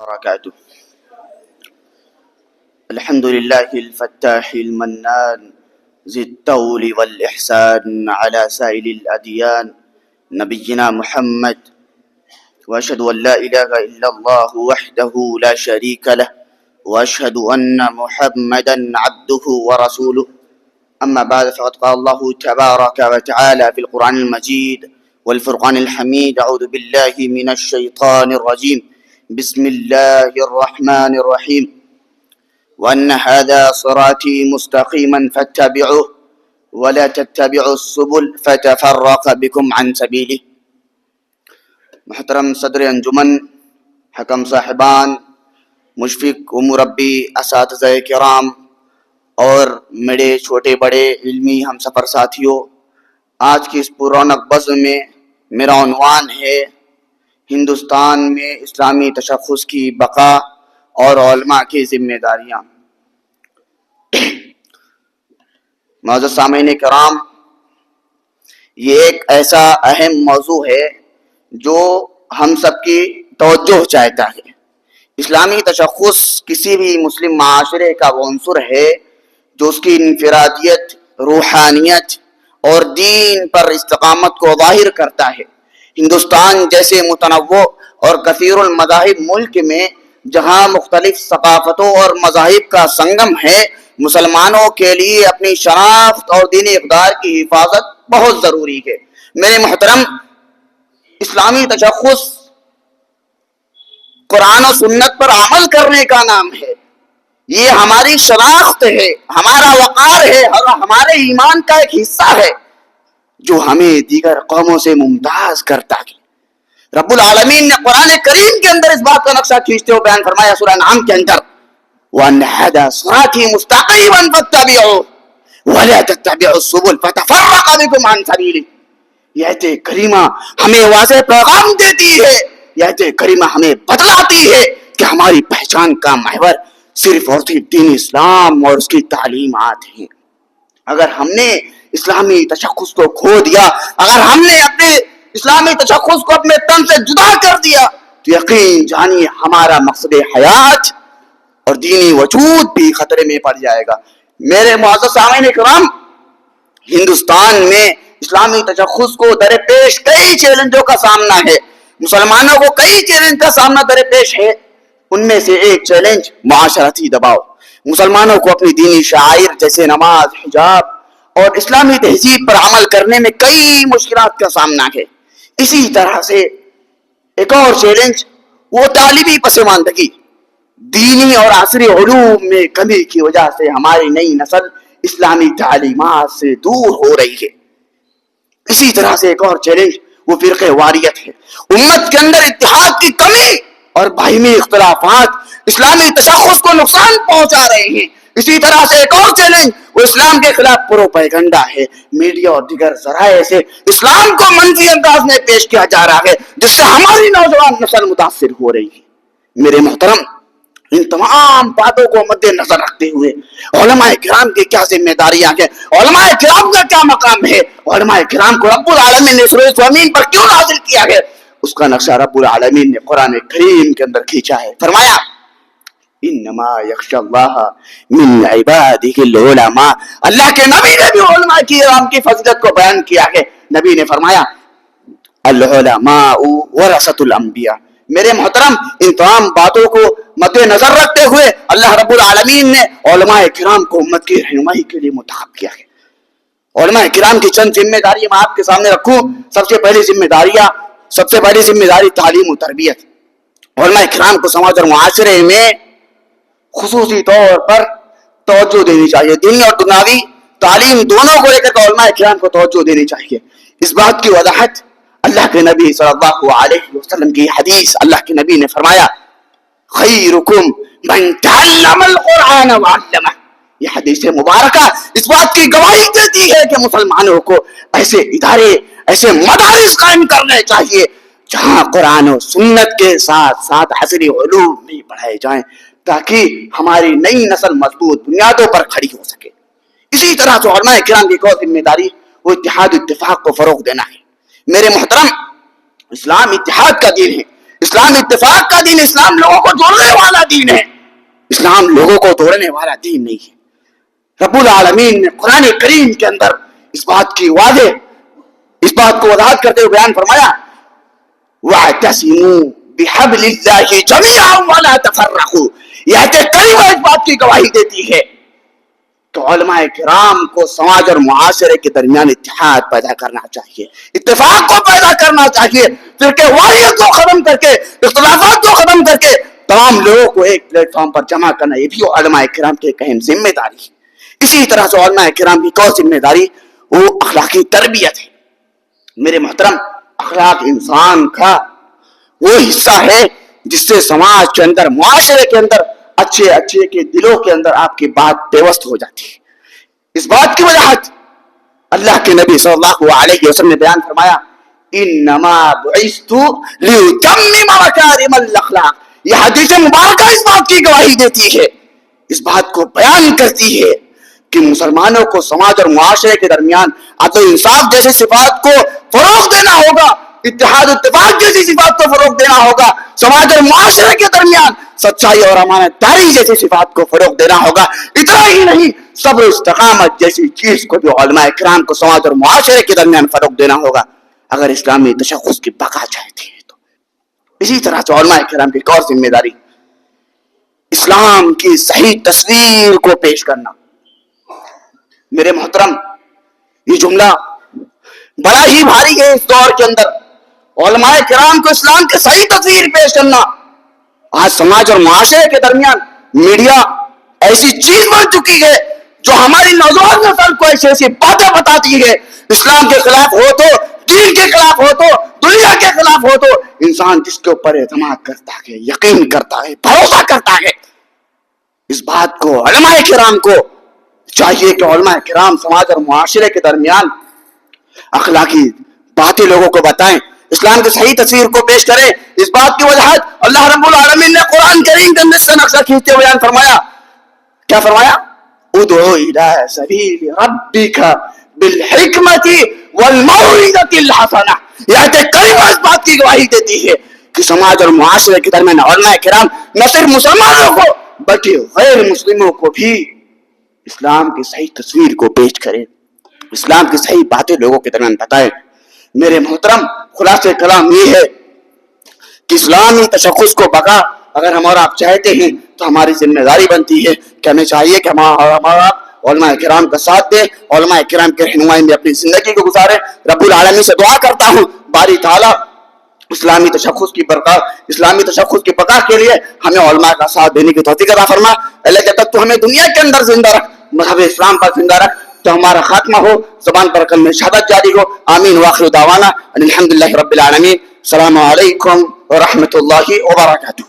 وبركاته. الحمد لله الفتاح المنان ذي الطول والإحسان على سائر الأديان نبينا محمد، وأشهد أن لا إله إلا الله وحده لا شريك له، وأشهد أن محمدا عبده ورسوله. أما بعد، فقد قال الله تبارك وتعالى في القرآن المجيد والفرقان الحميد: أعوذ بالله من الشيطان الرجيم، بسم الله الرحمن الرحيم، وأن هذا صراطي مستقيما فاتبعوه ولا تتبعوا السبل فتفرق بكم عن سبيله. محترم صدر انجمن، حکم صاحبان، مشفق و مربی اساتذہ کرام اور میرے چھوٹے بڑے علمی ہم سفر ساتھیوں، آج کی اس پررونق بزم میں میرا عنوان ہے ہندوستان میں اسلامی تشخص کی بقا اور علماء کی ذمہ داریاں. معزز سامعین کرام، یہ ایک ایسا اہم موضوع ہے جو ہم سب کی توجہ چاہتا ہے. اسلامی تشخص کسی بھی مسلم معاشرے کا وہ عنصر ہے جو اس کی انفرادیت، روحانیت اور دین پر استقامت کو ظاہر کرتا ہے. ہندوستان جیسے متنوع اور کثیر المذاہب ملک میں جہاں مختلف ثقافتوں اور مذاہب کا سنگم ہے، مسلمانوں کے لیے اپنی شناخت اور دینی اقدار کی حفاظت بہت ضروری ہے. میرے محترم، اسلامی تشخص قرآن و سنت پر عمل کرنے کا نام ہے. یہ ہماری شناخت ہے، ہمارا وقار ہے اور ہمارے ایمان کا ایک حصہ ہے جو ہمیں دیگر قوموں سے ممتاز کرتا ہے. رب العالمین نے قرآن کریم کے اندر اس بات کا نقشہ کھینچتے ہوئے بیان فرمایا سورہ انعام کے اندر: وَأَنَّ هَذَا صِرَاطِي مُسْتَقِيمًا فَاتَّبِعُوهُ وَلَا تَتَّبِعُوا السُّبُلَ فَتَفَرَّقَ بِكُمْ عَنْ سَبِيلِهِ. یہ آیت کریمہ ہمیں واضح پیغام دیتی ہے، یہ آیت کریمہ ہمیں بتلاتی ہے کہ ہماری پہچان کا محور صرف اور صرف دین اسلام اور اس کی تعلیمات ہیں. اگر ہم نے اسلامی تشخص کو کھو دیا، اگر ہم نے اپنے اسلامی تشخص کو اپنے تن سے جدا کر دیا، تو یقین جانیے ہمارا مقصد حیات اور دینی وجود بھی خطرے میں پڑ جائے گا. میرے معزز سامعین کرام، ہندوستان میں اسلامی تشخص کو درپیش کئی چیلنجوں کا سامنا ہے. مسلمانوں کو کئی چیلنج کا سامنا درپیش ہے. ان میں سے ایک چیلنج معاشرتی دباؤ. مسلمانوں کو اپنی دینی شعائر جیسے نماز، حجاب اور اسلامی تہذیب پر عمل کرنے میں کئی مشکلات کا سامنا ہے. اسی طرح سے ایک اور چیلنج وہ تعلیمی پسماندگی. دینی اور عصری علوم میں کمی کی وجہ سے ہماری نئی نسل اسلامی تعلیمات سے دور ہو رہی ہے. اسی طرح سے ایک اور چیلنج وہ فرقہ واریت ہے. امت کے اندر اتحاد کی کمی اور باہمی اختلافات اسلامی تشخص کو نقصان پہنچا رہے ہیں. اسی طرح سے ایک اور چیلنج وہ اسلام کے خلاف پروپیگنڈا ہے. میڈیا اور دیگر ذرائع سے اسلام کو منفی انداز میں پیش کیا جا رہا ہے، جس سے ہماری نوجوان نسل متاثر ہو رہی ہے. میرے محترم، ان تمام باتوں کو مد نظر رکھتے ہوئے علماء کرام کی کیا ذمہ داریاں ہیں، علماء کرام کا کیا مقام ہے، علماء کرام کو رب العالمین نے سورہ زمین پر کیوں نازل کیا ہے، اس کا نقشہ رب العالمین نے قرآن کریم کے اندر کھینچا ہے. فرمایا: انما یخشی اللہ من عبادہ العلماء. اللہ کے نبی نے بھی علماء کرام کی فضیلت کو بیان کیا ہے. نبی نے فرمایا: العلماء ورثۃ الانبیاء. میرے محترم، ان تمام باتوں کو مد نظر رکھتے ہوئے اللہ رب العالمین نے علماء کرام کو امت کی رہنمائی کے لیے منتخب کیا ہے. علماء کرام کی چند ذمہ داری میں آپ کے سامنے رکھوں. سب سے پہلی ذمہ داری تعلیم و تربیت. علماء کرام کو سماج اور معاشرے میں خصوصی طور پر توجہ دینی چاہیے. دینی اور دنیاوی تعلیم دونوں کو لے کر علماء کرام کو توجہ دینی چاہیے. اس بات کی وضاحت اللہ کے نبی صلی اللہ علیہ وسلم کی حدیث. اللہ کے نبی نے فرمایا: خیرکم من تعلم القرآن وعلمہ. یہ حدیث مبارکہ اس بات کی گواہی دیتی ہے کہ مسلمانوں کو ایسے ادارے، ایسے مدارس قائم کرنے چاہیے جہاں قرآن و سنت کے ساتھ ساتھ عصری علوم بھی پڑھائے جائیں، تاکہ ہماری نئی نسل مضبوط بنیادوں پر کھڑی ہو سکے. اسی طرح سے علماء کرام کی ایک اور ذمہ داری وہ اتحاد و اتفاق کو فروغ دینا ہے. میرے محترم، اسلام اتحاد کا دین ہے. اسلام اتفاق کا دین، اسلام لوگوں کو جوڑنے والا دین ہے، اسلام لوگوں کو توڑنے والا دین نہیں ہے۔ رب العالمین نے قرآن کریم کے اندر اس بات کی وضاحت کرتے ہوئے بیان فرمایا وَاعْتَصِمُوا بِحَبْلِ اللَّهِ جَمِيعًا وَلَا تَفَرَّقُوا۔ یہ آیت کریمہ اس بات کی گواہی دیتی ہے کہ علماء کرام کو سماج اور معاشرے کے درمیان اتحاد پیدا کرنا چاہیے، اتفاق کو پیدا کرنا چاہیے، فرقے واریت کو ختم کر کے، اختلافات کو ختم کر کے تمام لوگوں کو ایک پلیٹ فارم پر جمع کرنا، یہ بھی علماء کرام کی ایک اہم ذمہ داری ہے۔ اسی طرح سے علماء کرام کی کوئی ذمہ داری وہ اخلاقی تربیت ہے۔ میرے محترم، اخلاق انسان کا وہ حصہ ہے جس سے سماج کے اندر، معاشرے کے اندر، اچھے کے دلوں کے اندر آپ کی بات پیوست ہو جاتی ہے۔ اس بات کی وجہ اللہ کے نبی صلی اللہ علیہ وسلم نے بیان فرمایا انما بعثت لاتمم مکارم الاخلاق۔ یہ حدیث مبارکہ اس بات کی گواہی دیتی ہے، اس بات کو بیان کرتی ہے کہ مسلمانوں کو سماج اور معاشرے کے درمیان عدل و انصاف جیسی صفات کو فروغ دینا ہوگا، اتحاد اتفاق جیسی صفات کو فروغ دینا ہوگا، سماج اور معاشرے کے درمیان سچائی اور امانت داری جیسی صفات کو فروغ دینا ہوگا۔ اتنا ہی نہیں، صبر و استقامت جیسی چیز کو بھی علماء کرام کو سماج اور معاشرے کے درمیان فروغ دینا ہوگا اگر اسلامی تشخص کی بقا چاہتے ہیں تو۔ اسی طرح سے علماء کرام کی ایک اور ذمہ داری اسلام کی صحیح تصویر کو پیش کرنا۔ میرے محترم، یہ جملہ بڑا ہی بھاری ہے اس دور کے اندر، علماء کرام کو اسلام کی صحیح تصویر پیش کرنا۔ آج سماج اور معاشرے کے درمیان میڈیا ایسی چیز بن چکی ہے جو ہماری نوجوان نسل کو ایسی باتیں بتاتی ہے، اسلام کے خلاف ہو تو، دین کے خلاف ہو تو، دنیا کے خلاف ہو تو انسان جس کے اوپر اعتماد کرتا ہے، یقین کرتا ہے، بھروسہ کرتا ہے، اس بات کو علماء کرام کو چاہیے کہ علماء کرام سماج اور معاشرے کے درمیان اخلاقی باتیں لوگوں کو بتائیں، اسلام کی صحیح تصویر کو پیش کریں۔ اس بات کی وجہ اللہ رب العالمین نے قرآن کریم کے اندر اس کا نقشہ کھینچتے ہوئے بیان فرمایا، کیا فرمایا؟ ادعو الی سبیل ربک بالحکمت والموعظۃ الحسنہ۔ یہ آیت کریمہ اس بات کی گواہی دیتی ہے کہ سماج اور معاشرے کے درمیان علماء کرام نہ صرف مسلمانوں کو بلکہ غیر مسلموں کو بھی اسلام کی صحیح تصویر کو پیش کریں، اسلام کی صحیح باتیں لوگوں کے درمیان بتائیں۔ میرے محترم، خلاصہ کلام یہ ہے کہ اسلامی تشخص کو بقا اگر ہم اور آپ چاہتے ہیں تو ہماری ذمہ داری بنتی ہے کہ ہمیں چاہیے کہ ہمارا علماء کرام کا ساتھ دیں، علماء کرام کے رہنمائی میں اپنی زندگی کو گزاریں۔ رب العالمین سے دعا کرتا ہوں باری تعالیٰ اسلامی تشخص کی بقا کے لیے ہمیں علماء کا ساتھ دینے کی توفیق عطا فرما۔ اللہ جب تک تو ہمیں دنیا کے اندر زندہ رکھ، مذہب اسلام پر زندہ رکھ، تو ہمارا خاتمہ ہو، زبان پر کلمہ شہادت جاری ہو۔ آمین واخر دعوانا ان الحمدللہ رب العالمین۔ السلام علیکم ورحمۃ اللہ وبرکاتہ۔